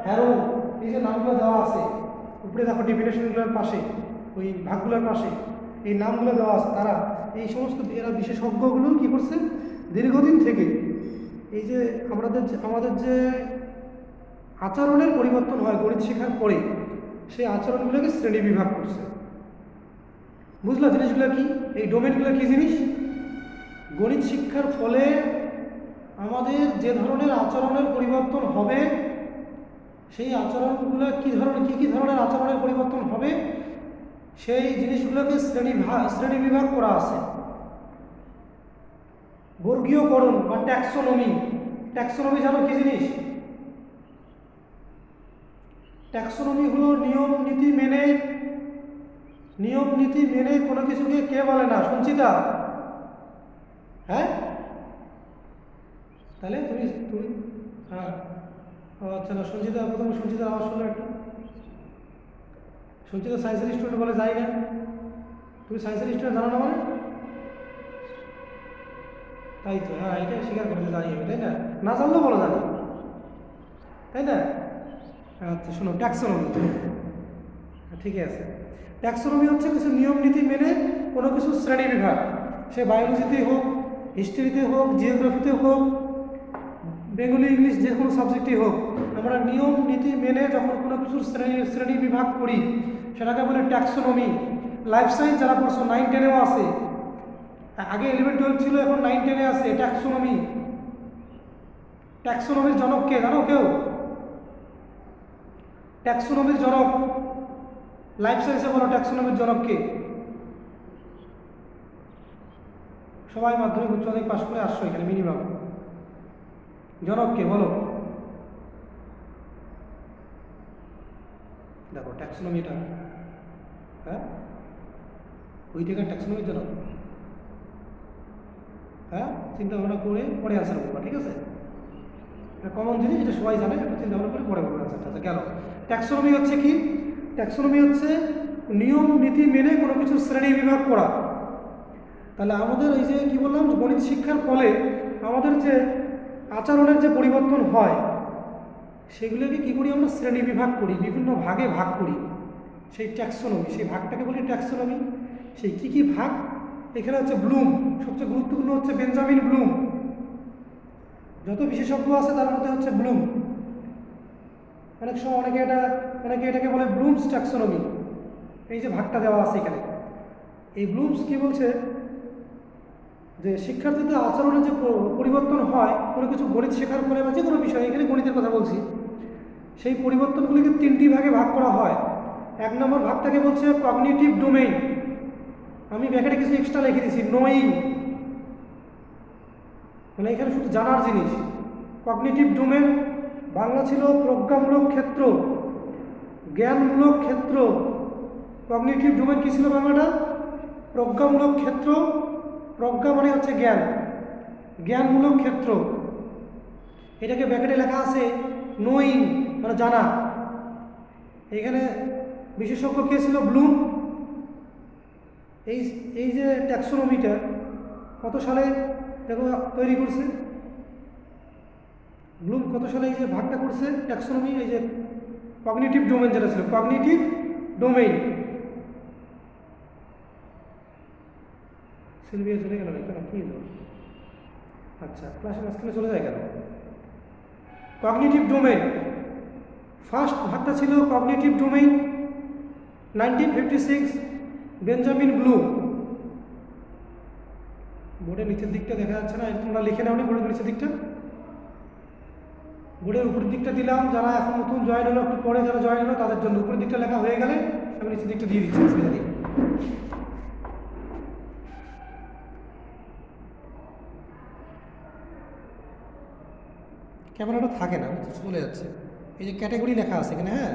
হ্যারো। এই যে নামগুলো দেওয়া আছে উপরে দেখো, ডেফিনেশনগুলোর পাশে, ওই ভাগগুলোর পাশে এই নামগুলো দেওয়া আছে। তারা এই সমস্ত এরা বিশেষজ্ঞগুলো কি করছে, দীর্ঘদিন থেকে এই যে আমাদের যে আচরণের পরিবর্তন হয় গণিত শেখার পরে, সেই আচরণগুলোকে শ্রেণী বিভাগ করছে। বুঝলা জিনিসগুলো কি? এই ডোমেনগুলো কি জিনিস? গণিত শিক্ষার ফলে আমাদের যে ধরনের আচরণের পরিবর্তন হবে, সেই আচরণগুলো কী ধরনের আচরণের পরিবর্তন হবে, সেই জিনিসগুলোকে শ্রেণী বিভাগ করা আছে। বর্গীয়করণ বা ট্যাক্সোনমি। ট্যাক্সোনমি জানো কি জিনিস? ট্যাক্সোনমি হলো নিয়ম নীতি মেনে কোনো কিছুকে কে বলে না? সঞ্চিতা। হ্যাঁ, তাহলে তুমি হ্যাঁ, আচ্ছা না, সঞ্চিতা, প্রথমে সঞ্চিতার আওয়াজ শুনলো একটু। সঞ্চিতা সায়েন্সের স্টুডেন্ট বলে যাই না। তুমি সায়েন্সের স্টুডেন্ট জানো না মানে? তাই তো, হ্যাঁ, এটা স্বীকার করতে জানি আমি, তাই না? না জানলেও বলো জানি, তাই না? আচ্ছা শোনো, ট্যাক্সোনমি, ঠিকই আছে। ট্যাক্সোনমি হচ্ছে কিছু নিয়ম নীতি মেনে কোনো কিছু শ্রেণী বিভাগ, সে বায়োলজিতেই হোক, হিস্ট্রিতে হোক, জিওগ্রাফিতে হোক, বেঙ্গলি, ইংলিশ, যে কোনো সাবজেক্টেই হোক, আমরা নিয়ম নীতি মেনে যখন কোনো কিছুর শ্রেণী বিভাগ করি, সেটাকে বলে ট্যাক্সোনমি। লাইফ সায়েন্স যারা পড়ছো, 9-10-এও আছে, আগে 11-12 ছিল, এখন 9-10-এ আছে ট্যাক্সোনমি। ট্যাক্সোনমির জনক কে জানো কেউ? ট্যাক্সোনমির জনক, লাইফ সায়েন্সে বলো ট্যাক্সোনমির জনক কে? সবাই মাধ্যমিক উচ্চ মাধ্যমিক পাশ করে আসছো এখানে মিনিমাম। জনক কে বলো? দেখো ট্যাক্সোনমিটা, হ্যাঁ, ওই টাকার ট্যাক্সোনমির জনক। হ্যাঁ, চিন্তা ভাবনা করে পরে আনসার বলবা, ঠিক আছে? এটা কমন জিনিস, এটা সবাই জানে, একটু চিন্তা ভাবনা করে পরে বলবো আনসারটা। আচ্ছা গেল। ট্যাক্সোনমি হচ্ছে কি? ট্যাক্সোনমি হচ্ছে নিয়ম নীতি মেনে কোনো কিছু শ্রেণী বিভাগ করা। তাহলে আমাদের এই যে কি বললাম, গণিত শিক্ষার ফলে আমাদের যে আচরণের যে পরিবর্তন হয়, সেগুলোকে কী করি আমরা? শ্রেণী বিভাগ করি, বিভিন্ন ভাগে ভাগ করি। সেই ট্যাক্সোনমি, সেই ভাগটাকে বলি ট্যাক্সোনমি। সেই কী কী ভাগ? এখানে হচ্ছে ব্লুম, সবচেয়ে গুরুত্বপূর্ণ হচ্ছে বেঞ্জামিন ব্লুম। যত বিশেষজ্ঞ আছে তার মধ্যে হচ্ছে ব্লুম। অনেক সময় অনেকে এটাকে বলে ব্লুমস ট্যাক্সোনমি। এই যে ভাগটা দেওয়া আছে এখানে, এই ব্লুমস কি বলছে? যে শিক্ষার্থীদের আচরণে যে পরিবর্তন হয় কোনো কিছু গণিত শেখার ফলে বা যে কোনো বিষয়, এখানে গণিতের কথা বলছি, সেই পরিবর্তনগুলিকে 3টি ভাগে ভাগ করা হয়। 1 নম্বর ভাগটাকে বলছে কগনিটিভ ডোমেইন। আমি ব্যাকেটে কিছু এক্সট্রা লিখে দিয়েছি, নোয়িং, মানে এখানে শুধু জানার জিনিস। কগনিটিভ ডোমেন বাংলা ছিল প্রজ্ঞামূলক ক্ষেত্র, জ্ঞানমূলক ক্ষেত্র। কগনিটিভ ডোমেন কী ছিল বাংলাটা? প্রজ্ঞামূলক ক্ষেত্র। প্রজ্ঞা মানে হচ্ছে জ্ঞান, জ্ঞানমূলক ক্ষেত্র। এটাকে ব্যাকেটে লেখা আছে নোয়িং, মানে জানা। এখানে বিশেষজ্ঞ কে ছিল? ব্লুম। এই যে ট্যাক্সোনমিটা কত সালে দেখো তৈরি করছে? ব্লুম কত সালে এই যে ভাগটা করছে ট্যাক্সোনমি, এই যে কগনিটিভ ডোমেন যেটা ছিল, কগনিটিভ ডোমেইন। সিলভিয়া চলে গেল না কেন? কী হলো? আচ্ছা, ক্লাসের মাঝখানে চলে যায় কেন? কগনিটিভ ডোমেইন ফার্স্ট ভাগটা ছিল কগনিটিভ ডোমেইন, 1956, বেঞ্জামিন ব্লুম। বোর্ডের নিচের দিকটা দেখা যাচ্ছে না, তোমরা লিখে নাও নি বোর্ডের নিচের দিকটা। বোর্ডের উপরের দিকটা দিলাম, যারা এখন নতুন জয়েন হলো, একটু পরে যারা জয়েন হলো তাদের জন্য। উপরের দিকটা লেখা হয়ে গেলে আমি নিচের দিকটা দিয়ে দিচ্ছি, অসুবিধা নেই। ক্যামেরাটা থাকে না, চলে যাচ্ছে। এই যে ক্যাটাগরি লেখা আছে এখানে, হ্যাঁ,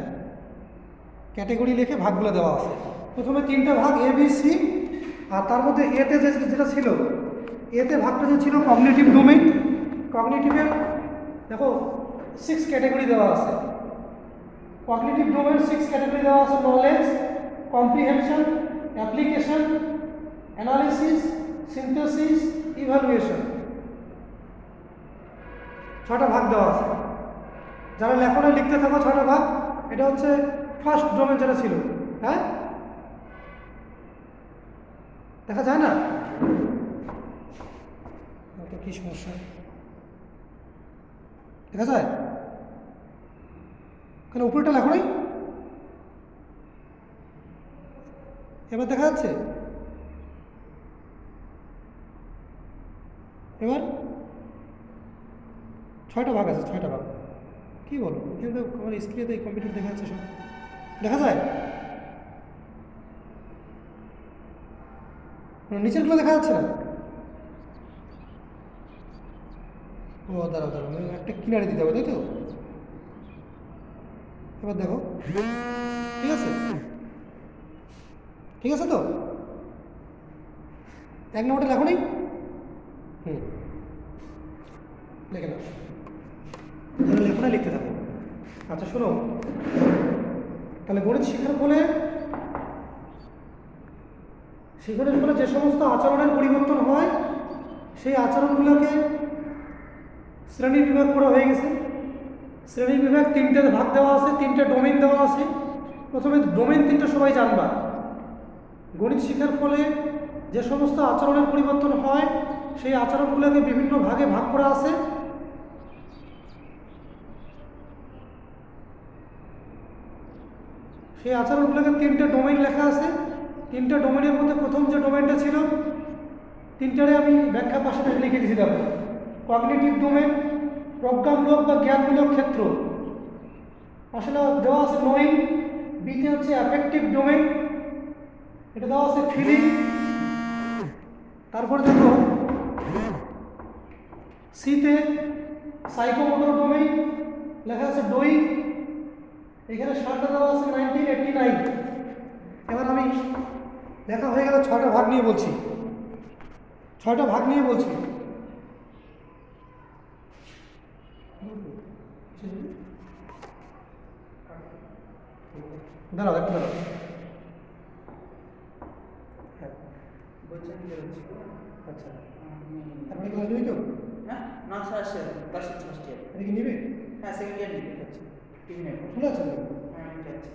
ক্যাটাগরি লিখে ভাগগুলো দেওয়া আছে। প্রথমে 3টা ভাগ, এ বি সি, আর তার মধ্যে এতে যেটা ছিল, এতে ভাগটা যে ছিল কগনিটিভ ডোমেইন। কগনিটিভের দেখো 6 ক্যাটাগরি দেওয়া আছে। কগনিটিভ ডোমেইন 6 ক্যাটাগরি দেওয়া আছে: knowledge, comprehension, application, analysis, synthesis, evaluation. 6টা ভাগ দেওয়া আছে। যারা লেখনে লিখতে থাকো 6টা ভাগ। এটা হচ্ছে ফার্স্ট ডোমেন যেটা ছিল, হ্যাঁ, দেখা যায় না তো কি সমস্যা? দেখা যায় কেন? উপরেটা লেখো নাই? এবার দেখা যাচ্ছে? এবার 6টা ভাগ আছে, 6টা ভাগ। কী বলো? কিন্তু আমার স্ক্রিনে তো এই কম্পিউটার দেখা যাচ্ছে, সব দেখা যায়। নিচেরগুলো দেখা যাচ্ছে না? ও দাঁড়াও দাঁড়াও, একটা কিনারে দিতে হবে, তাই তো? এবার দেখো, ঠিক আছে? ঠিক আছে তো? 1 নম্বরটা লেখো নেই? দেখে নাও, লেখো না, লিখতে থাকো। আচ্ছা শোনো, তাহলে গণিত শেখার ফলে যে সমস্ত আচরণের পরিবর্তন হয়, সেই আচরণগুলোকে শ্রেণী বিভাগ করা হয়ে গেছে। শ্রেণী বিভাগ 3টে ভাগ দেওয়া আছে, 3টে ডোমেইন দেওয়া আছে। প্রথমে ডোমেইন 3টা সবাই জানবা। গণিত শেখার ফলে যে সমস্ত আচরণের পরিবর্তন হয়, সেই আচরণগুলোকে বিভিন্ন ভাগে ভাগ করা আছে। সেই আচরণগুলোকে 3টে ডোমেইন লেখা আছে। 3টে ডোমেইনের মধ্যে প্রথম যে ডোমেইনটা ছিল, 3টারে আমি ব্যাখ্যা পাশে লিখে দিয়েছি, দেখো। কগনিটিভ ডোমেইন, প্রজ্ঞামূলক বা জ্ঞানমূলক ক্ষেত্র। আসলে দেওয়া আছে নোয়িং। বিতে হচ্ছে অ্যাফেক্টিভ ডোমেইন, এটা দেওয়া আছে ফিলিং। তারপরে দেখো সিতে সাইকোমোটর ডোমেইন, লেখা আছে ডুইং। এখানে সালটা দেওয়া আছে 1989। এবার আমি লেখা হয়ে গেল, 6টা ভাগ নিয়ে বলছি। 6টা ভাগ নিয়ে বলছি। দাঁড়াও, একটু দাঁড়াও। হ্যাঁ বলছেন, আচ্ছা, আপনি ক্লাস নিবি তো? হ্যাঁ, না স্যার, আসছে ক্লাস ফার্স্ট ইয়ার। এটা কি নিবে? হ্যাঁ, সেকেন্ড ইয়ার নিবি। আচ্ছা, টিভি নেই, খোলা আছে? হ্যাঁ, আমি যাচ্ছি।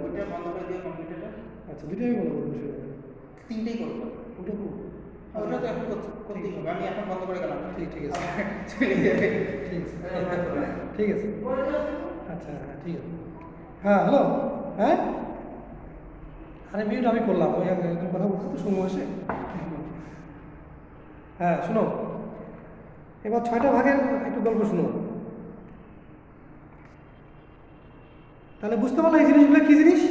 ওইটা বন্ধ করে দিও কম্পিউটারটা। আচ্ছা, দুটোই বলো, বলবো। 3টেই করবো। ওটা খুব ওটা তো এখন করতেই হবে। আমি এখন বন্ধ করে গেলাম। ঠিক আছে, চলে যাবে। ঠিক আছে, ঠিক আছে। আচ্ছা, হ্যাঁ, ঠিক আছে। হ্যাঁ, হ্যালো, হ্যাঁ, আরে মিউট আমি করলাম, ওই একজন কথা বলছে তো শুনবো এসে। হ্যাঁ শুনো, এবার 6টা ভাগের একটু গল্প শুনো। তাহলে বুঝতে পারলো এই জিনিসগুলো কী জিনিস।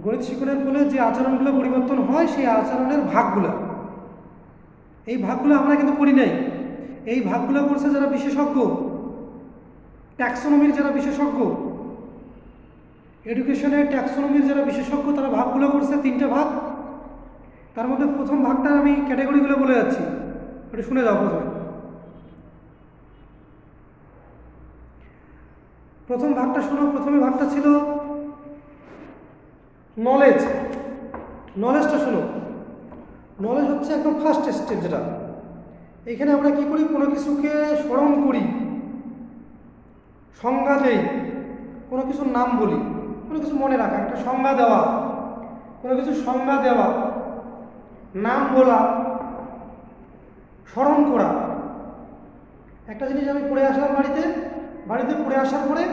গণিত শিক্ষণের ফলে যে আচরণগুলো পরিবর্তন হয় সেই আচরণের ভাগগুলো, এই ভাগগুলো আমরা কিন্তু করি নাই। এই ভাগগুলো করছে যারা বিশেষজ্ঞ, ট্যাক্সোনমির যারা বিশেষজ্ঞ, এডুকেশনের ট্যাক্সোনমির যারা বিশেষজ্ঞ, তারা ভাগগুলো করছে 3টে ভাগ। তার মধ্যে প্রথম ভাগটা আমি ক্যাটাগরিগুলো বলে যাচ্ছি, একটু শুনে যাও। প্রথম ভাগটা শুনো। প্রথমে ভাগটা ছিল নলেজ। নলেজটা শুনো। নলেজ হচ্ছে একদম ফার্স্ট স্টেপ, যেটা এখানে আমরা কি করি, কোনো কিছুকে স্মরণ করি, সংজ্ঞা দেই, কোনো কিছুর নাম বলি, কোনো কিছু মনে রাখা, একটা সংজ্ঞা দেওয়া, কোনো কিছু সংজ্ঞা দেওয়া, নাম বলা, স্মরণ করা। একটা জিনিস আমি পড়ে আসলাম বাড়িতে পড়ে আসার পরে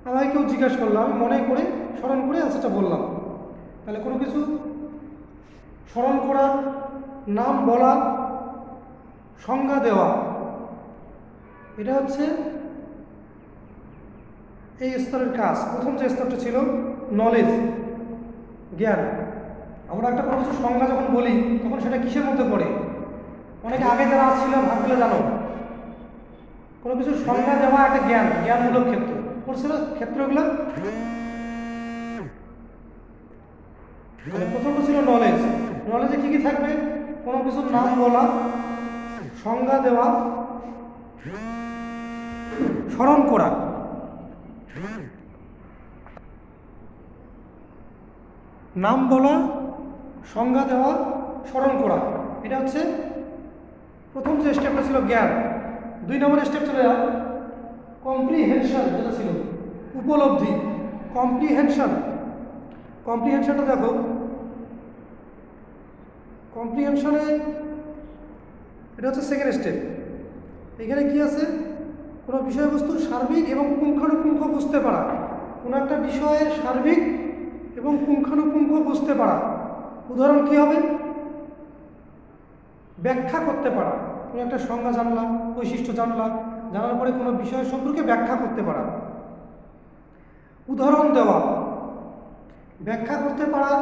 আমাকে কেউ জিজ্ঞাসা করলো, আমি মনে করে স্মরণ করে আনসারটা বললাম। তাহলে কোনো কিছু স্মরণ করা, নাম বলা, সংজ্ঞা দেওয়া, এটা হচ্ছে এই স্তরের কাজ। প্রথম যে স্তরটা ছিল নলেজ, জ্ঞান। আমরা একটা কোনো কিছু সংজ্ঞা যখন বলি তখন সেটা কিসের মধ্যে পড়ে? অনেকে আগে যারা আসছিল ভাগগুলো জানো, কোনো কিছু সংজ্ঞা দেওয়া একটা জ্ঞানমূলক ক্ষেত্র পড়ছিল, ক্ষেত্রগুলো। প্রথমটা ছিল নলেজ। নলেজে কি কি থাকবে? কোনো কিছুর নাম বলা, সংজ্ঞা দেওয়া, স্মরণ করা। নাম বলা, সংজ্ঞা দেওয়া, স্মরণ করা, এটা হচ্ছে প্রথম যে স্টেপটা ছিল জ্ঞান। 2 নম্বর স্টেপ চলে যাও, কম্প্রিহেনশন, যেটা ছিল উপলব্ধি। কম্প্রিহেনশনটা দেখো, কম্প্রিহেনশনে এটা হচ্ছে সেকেন্ড স্টেপ। এখানে কি আছে? কোনো বিষয়বস্তুর সার্বিক এবং পুঙ্খানুপুঙ্খ বুঝতে পারা। কোনো একটা বিষয়ের সার্বিক এবং পুঙ্খানুপুঙ্খ বুঝতে পারা। উদাহরণ কি হবে? ব্যাখ্যা করতে পারা। কোনো একটা সংজ্ঞা জানলাম, বৈশিষ্ট্য জানলাম, জানার পরে কোনো বিষয় সম্পর্কে ব্যাখ্যা করতে পারা। উদাহরণ দেওয়া, ব্যাখ্যা করতে পারা,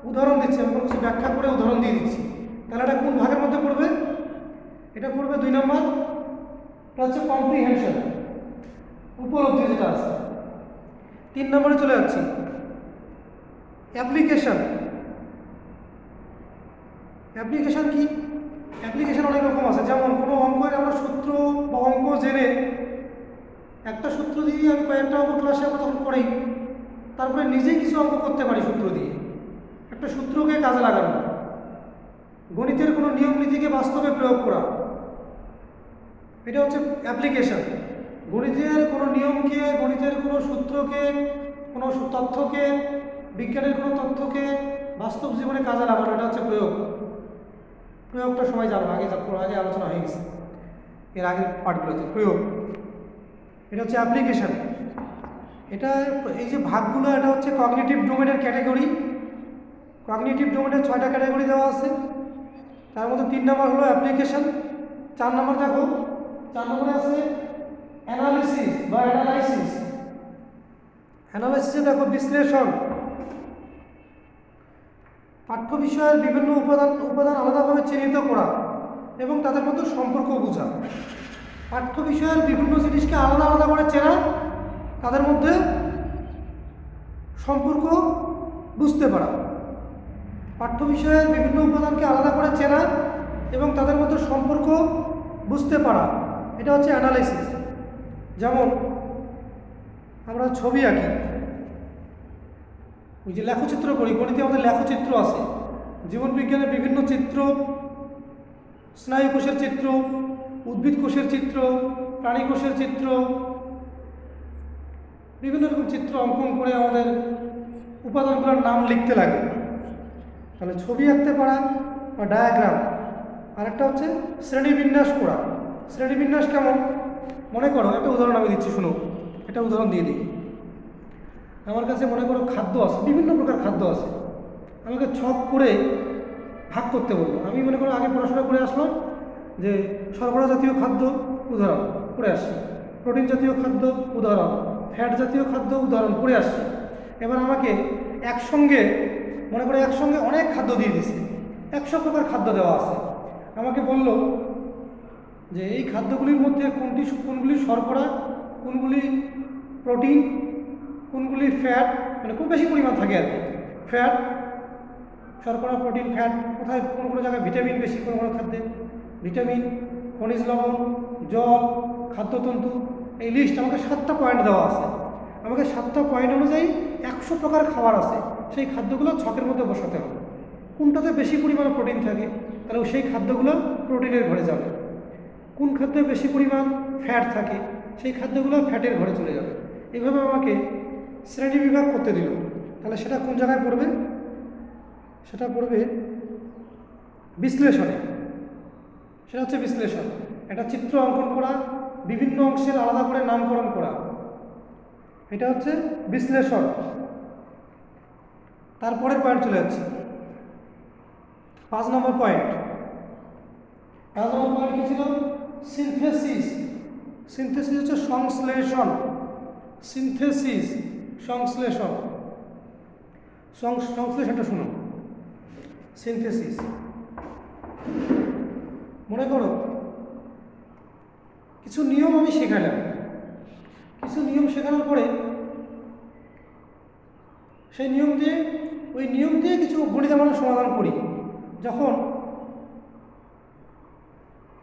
উদাহরণ দিচ্ছি, আমি কোনো কিছু ব্যাখ্যা করে উদাহরণ দিয়ে দিচ্ছি। তাহলে এটা কোন ভাগের মধ্যে পড়বে? এটা পড়বে 2 নম্বর। এটা হচ্ছে কম্প্রিহেনশন, উপলব্ধি যেটা আছে। 3 নম্বরে চলে যাচ্ছি, অ্যাপ্লিকেশন। অ্যাপ্লিকেশন কি? অ্যাপ্লিকেশন অনেক রকম আছে। যেমন কোনো অঙ্কের আমরা সূত্র বা অঙ্ক জেনে, একটা সূত্র দিয়ে আমি কয়েকটা অঙ্ক ক্লাসে আমরা তখন করি, তারপরে নিজেই কিছু অঙ্ক করতে পারি সূত্র দিয়ে। একটা সূত্রকে কাজে লাগানো, গণিতের কোনো নিয়ম নীতিকে বাস্তবে প্রয়োগ করা, এটা হচ্ছে অ্যাপ্লিকেশন। গণিতের কোনো নিয়মকে, গণিতের কোনো সূত্রকে, কোনো তথ্যকে, বিজ্ঞানের কোনো তথ্যকে বাস্তব জীবনে কাজে লাগানো, এটা হচ্ছে প্রয়োগ। প্রয়োগটা সবাই জানো, আগে আলোচনা হয়ে গেছে এর আগের পার্টগুলোতে। প্রয়োগ, এটা হচ্ছে অ্যাপ্লিকেশন। এটা এই যে ভাগগুলো, এটা হচ্ছে কগনিটিভ ডোমেনের ক্যাটাগরি। কগনিটিভ ডোমেনের 6টা ক্যাটাগরি দেওয়া আছে, তার মধ্যে 3 নম্বর হলো অ্যাপ্লিকেশন। 4 নম্বর দেখো, 4 নম্বরে আছে অ্যানালিসিস বা অ্যানালাইসিস। অ্যানালাইসিসে দেখো বিশ্লেষণ, পাঠ্য বিষয়ের বিভিন্ন উপাদান আলাদাভাবে চিহ্নিত করা এবং তাদের মধ্যে সম্পর্ক বোঝা। পাঠ্য বিষয়ের বিভিন্ন জিনিসকে আলাদা আলাদা করে চেনা, তাদের মধ্যে সম্পর্ক বুঝতে পারা। পাঠ্য বিষয়ের বিভিন্ন উপাদানকে আলাদা করে চেনা এবং তাদের মধ্যে সম্পর্ক বুঝতে পারা, এটা হচ্ছে অ্যানালাইসিস। যেমন আমরা ছবি আঁকি, ওই যে লেখচিত্র করি, গণিতে আমাদের লেখচিত্র আছে, জীবনবিজ্ঞানের বিভিন্ন চিত্র, স্নায়ু কোষের চিত্র, উদ্ভিদ কোষের চিত্র, প্রাণী কোষের চিত্র, বিভিন্ন রকম চিত্র অঙ্কন করে আমাদের উপাদানগুলোর নাম লিখতে লাগে। তাহলে ছবি আঁকতে পারা বা ডায়াগ্রাম। আরেকটা হচ্ছে শ্রেণীবিন্যাস করা। শ্রেণীবিন্যাস কেমন? মনে করো, একটা উদাহরণ আমি দিচ্ছি, শুনো, একটা উদাহরণ দিয়ে দিই। আমার কাছে মনে করো খাদ্য আছে, বিভিন্ন প্রকার খাদ্য আছে, আমাকে ছক করে ভাগ করতে বললো। আমি মনে করো আগে পড়াশোনা করে আসলাম যে শর্করা জাতীয় খাদ্য উদাহরণ করে আসছি, প্রোটিন জাতীয় খাদ্য উদাহরণ, ফ্যাট জাতীয় খাদ্য উদাহরণ করে আসছি। এবার আমাকে একসঙ্গে মনে করে একসঙ্গে অনেক খাদ্য দিয়ে দিছে, 100 প্রকার খাদ্য দেওয়া আছে। আমাকে বলল যে এই খাদ্যগুলির মধ্যে কোনগুলি শর্করা, কোনগুলি প্রোটিন, কোনগুলি ফ্যাট, মানে খুব বেশি পরিমাণ থাকে আর কি, ফ্যাট, শর্করা, প্রোটিন, ফ্যাট, কোথায় কোনো কোনো জায়গায় ভিটামিন বেশি, কোনো কোনো খাদ্যে ভিটামিন, খনিজ লবণ, জল, খাদ্যতন্তু, এই লিস্ট আমাকে 7টা পয়েন্ট দেওয়া আছে। আমাকে 7টা পয়েন্ট অনুযায়ী 100 প্রকার খাবার আছে, সেই খাদ্যগুলো ছকের মধ্যে বসাতে হবে। কোনটাতে বেশি পরিমাণে প্রোটিন থাকে তাহলে সেই খাদ্যগুলো প্রোটিনের ঘরে যাবে, কোন খাদ্যে বেশি পরিমাণ ফ্যাট থাকে সেই খাদ্যগুলো ফ্যাটের ঘরে চলে যাবে। এইভাবে আমাকে শ্রেণী বিভাগ করতে দিল। তাহলে সেটা কোন জায়গায় পড়বে? সেটা পড়বে বিশ্লেষণে। সেটা হচ্ছে বিশ্লেষণ, একটা চিত্র অঙ্কন করা, বিভিন্ন অংশের আলাদা করে নামকরণ করা, এটা হচ্ছে বিশ্লেষণ। তারপরের পয়েন্ট চলে যাচ্ছে 5 নম্বর পয়েন্ট। 5 নম্বর পয়েন্ট কি ছিল? সিনথেসিস। সিনথেসিস হচ্ছে সংশ্লেষণ। সিনথেসিস, সংশ্লেষণ। সংশ্লেষণটা শুনো। সিনথেসিস মনে করো কিছু নিয়ম আমি শেখালাম, কিছু নিয়ম শেখানোর পরে সেই নিয়ম দিয়ে কিছু গণিত আমরা সমাধান করি। যখন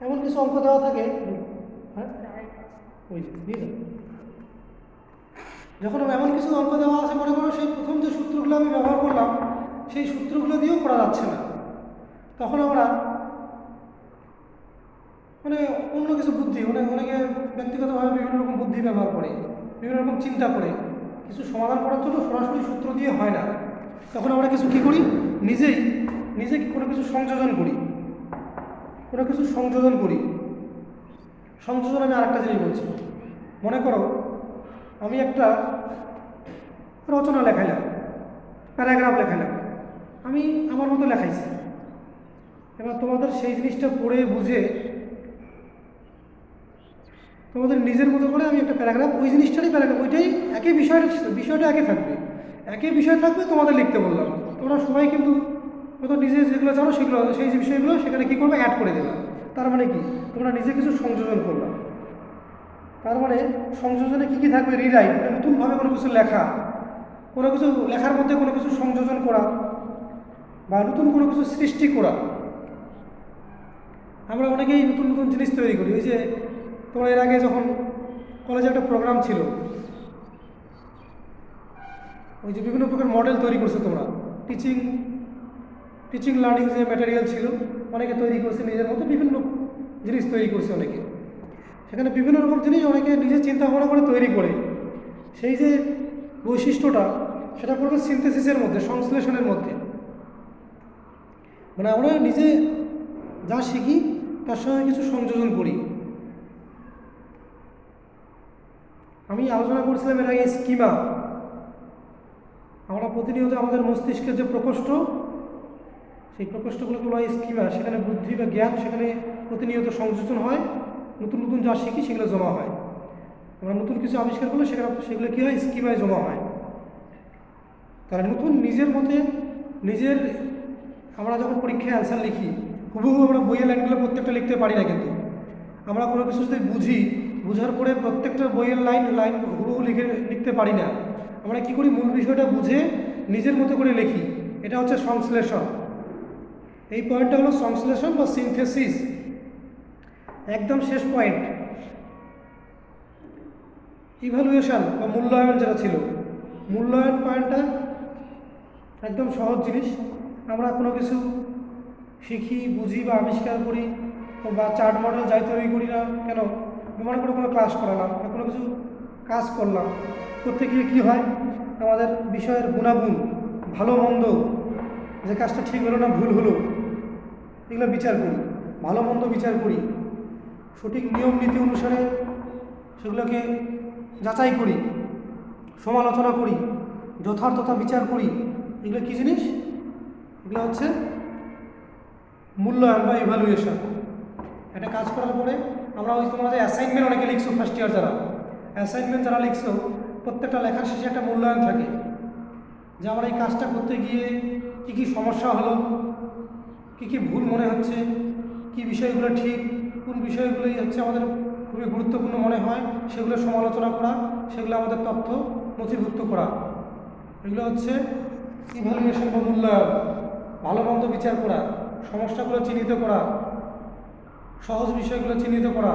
এমন কিছু অঙ্ক দেওয়া থাকে, হ্যাঁ ওই যে নিয়ে যাও, যখন এমন কিছু অঙ্ক দেওয়া আছে মনে করো সেই প্রথম যে সূত্রগুলো আমি ব্যবহার করলাম সেই সূত্রগুলো দিয়েও করা যাচ্ছে না, তখন আমরা মানে অন্য কিছু বুদ্ধি, অনেকে ব্যক্তিগতভাবে বিভিন্ন রকম বুদ্ধি ব্যবহার করে, বিভিন্ন রকম চিন্তা করে কিছু সমাধান করার জন্য সরাসরি সূত্র দিয়ে হয় না। তখন আমরা কিছু কী করি, নিজে কোনো কিছু সংযোজন করি, সংযোজন আমি আরেকটা জিনিস বলছি। মনে করো আমি একটা রচনা লেখাইলাম, প্যারাগ্রাফ লেখাইলাম, আমি আমার মতো লেখাইছি। এবার তোমাদের সেই জিনিসটা পড়ে বুঝে তোমাদের নিজের মতো করে আমি একটা প্যারাগ্রাফ, ওই জিনিসটারই প্যারাগ্রাফ, ওইটাই একই বিষয়টা একই বিষয় থাকবে তোমাদের লিখতে বললাম। তোমরা সবাই কিন্তু হয়তো নিজে যেগুলো জানো সেগুলো, সেই বিষয়গুলো সেখানে কী করবে, অ্যাড করে দেবে। তার মানে কি, তোমরা নিজে কিছু সংযোজন করলাম। তার মানে সংযোজনে কী কী থাকবে? রিরাইট, মানে নতুনভাবে কোনো কিছু লেখা, কোনো কিছু লেখার মধ্যে কোনো কিছু সংযোজন করা বা নতুন কোনো কিছু সৃষ্টি করা। আমরা অনেকেই নতুন নতুন জিনিস তৈরি করি। ওই যে তোমরা এর আগে যখন কলেজে একটা প্রোগ্রাম ছিল, ওই যে বিভিন্ন প্রকার মডেল তৈরি করছে তোমরা, টিচিং লার্নিং যে ম্যাটেরিয়াল ছিল অনেকে তৈরি করছে, নিজের মতো বিভিন্ন জিনিস তৈরি করছে অনেকে। সেখানে বিভিন্ন রকম জিনিস অনেকে নিজের চিন্তা ভাবনা করে তৈরি করে, সেই যে বৈশিষ্ট্যটা সেটা পড়বে সিনথেসিসের মধ্যে, সংশ্লেষণের মধ্যে। মানে আমরা নিজে যা শিখি তার সঙ্গে কিছু সংযোজন করি। আমি আলোচনা করছিলাম এর আগে স্কিমা। আমরা প্রতিনিয়ত আমাদের মস্তিষ্কের যে প্রকোষ্ঠ, সেই প্রকোষ্ঠগুলোকে বলা হয় স্কিমা। সেখানে বুদ্ধি বা জ্ঞান সেখানে প্রতিনিয়ত সংযোজন হয়, নতুন নতুন যা শিখি সেগুলো জমা হয়। আমরা নতুন কিছু আবিষ্কার করলে সেগুলো কী হয়, স্কিমায় জমা হয়। তারা নতুন নিজের মতে আমরা যখন পরীক্ষায় অ্যান্সার লিখি হুবহু আমরা বইয়ের লাইনগুলো প্রত্যেকটা লিখতে পারি না, কিন্তু আমরা কোনো কিছু যদি বুঝার পরে প্রত্যেকটা বইয়ের লাইন হুবহু লিখতে পারি না। আমরা কী করি, মূল বিষয়টা বুঝে নিজের মতো করে লিখি। এটা হচ্ছে সংশ্লেষণ। এই পয়েন্টটা হলো সংশ্লেষণ বা সিনথেসিস। একদম শেষ পয়েন্ট, ইভ্যালুয়েশন বা মূল্যায়ন যেটা ছিল, মূল্যায়ন পয়েন্টটা একদম সহজ জিনিস। আমরা কোনো কিছু শিখি, বুঝি বা আবিষ্কার করি বা চার্ট মডেল যাই তৈরি করি না কেন, মনে করে কোনো ক্লাস করালাম বা কোনো কিছু কাজ করলাম, করতে গিয়ে কী হয়, আমাদের বিষয়ের গুণাগুণ, ভালো মন্দ, যে কাজটা ঠিক হলো না ভুল হলো, এগুলো বিচার করি, ভালো মন্দ বিচার করি, সঠিক নিয়ম নীতি অনুসারে সেগুলোকে যাচাই করি, সমালোচনা করি, যথার্থতা বিচার করি, এগুলো কী জিনিস? এগুলো হচ্ছে মূল্যায়ন বা ইভ্যালুয়েশন। একটা কাজ করার পরে আমরা ওই তোমরা যে অ্যাসাইনমেন্ট অনেকে লিখছো ফার্স্ট ইয়ার যারা, অ্যাসাইনমেন্ট যারা লিখছো, প্রত্যেকটা লেখার শেষে একটা মূল্যায়ন থাকে যে আমরা এই কাজটা করতে গিয়ে কী কী সমস্যা হলো, কী কী ভুল মনে হচ্ছে, কী বিষয়গুলো ঠিক, কোন বিষয়গুলোই হচ্ছে আমাদের খুবই গুরুত্বপূর্ণ মনে হয়, সেগুলো সমালোচনা করা, সেগুলো আমাদের তথ্য নথিভুক্ত করা। এগুলো হচ্ছে ইভ্যালুয়েশন বা মূল্যায়ন। ভালো মন্দ বিচার করা, সমস্যাগুলো চিহ্নিত করা, সহজ বিষয়গুলো চিহ্নিত করা।